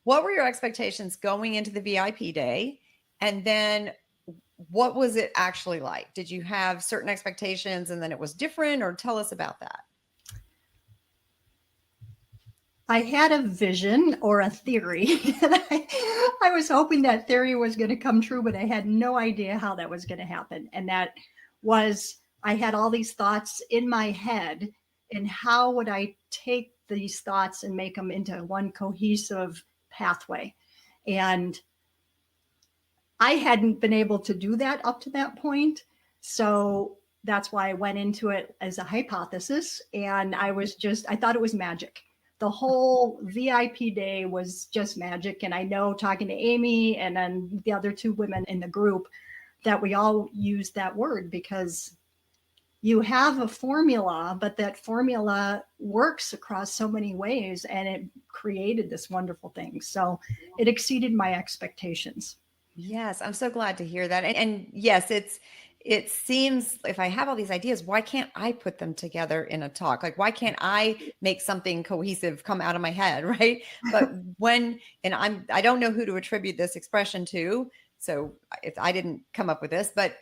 what were your expectations going into the VIP day? And then what was it actually like? Did you have certain expectations and then it was different, or tell us about that? I had a vision or a theory. And I was hoping that theory was going to come true, but I had no idea how that was going to happen. And that was, I had all these thoughts in my head, and how would I take these thoughts and make them into one cohesive pathway? And I hadn't been able to do that up to that point. So that's why I went into it as a hypothesis. And I thought it was magic. The whole VIP day was just magic. And I know, talking to Amy and then the other two women in the group, that we all use that word because you have a formula, but that formula works across so many ways, and it created this wonderful thing. So it exceeded my expectations. Yes, I'm so glad to hear that. And yes, it seems if I have all these ideas, why can't I put them together in a talk? Like why can't I make something cohesive come out of my head, right? But when and I don't know who to attribute this expression to, so if I didn't come up with this, but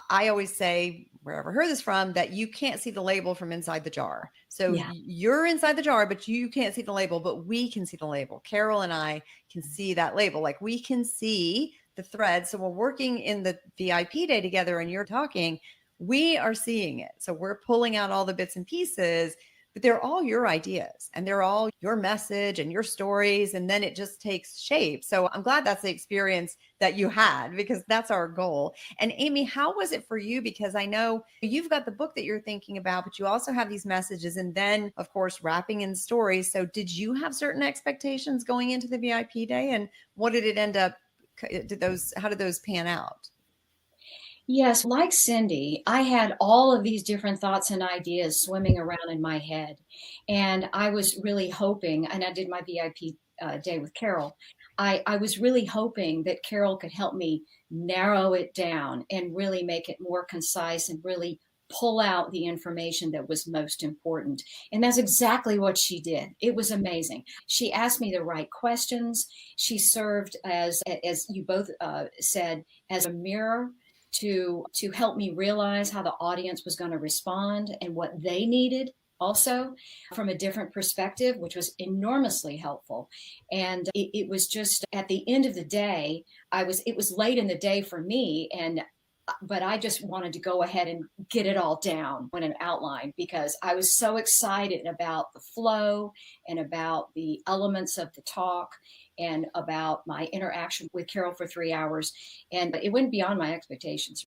I always say wherever I heard this from, that you can't see the label from inside the jar. So Yeah. you're inside the jar, but you can't see the label, but we can see the label. Carol and I can see that label. Like we can see the thread. So we're working in the VIP day together and you're talking, we are seeing it. So we're pulling out all the bits and pieces, but they're all your ideas and they're all your message and your stories. And then it just takes shape. So I'm glad that's the experience that you had, because that's our goal. And Amy, how was it for you? Because I know you've got the book that you're thinking about, but you also have these messages and then, of course, wrapping in stories. So did you have certain expectations going into the VIP day? And what did it end up? How did those pan out? Yes, like Cindy, I had all of these different thoughts and ideas swimming around in my head. And I was really hoping, and I did my VIP day with Carol. I was really hoping that Carol could help me narrow it down and really make it more concise and really pull out the information that was most important. And that's exactly what she did. It was amazing. She asked me the right questions. She served as you both said, as a mirror to help me realize how the audience was going to respond and what they needed also from a different perspective, which was enormously helpful. And it was just at the end of the day, it was late in the day for me, and but I just wanted to go ahead and get it all down in an outline because I was so excited about the flow and about the elements of the talk and about my interaction with Carol for 3 hours. And it went beyond my expectations.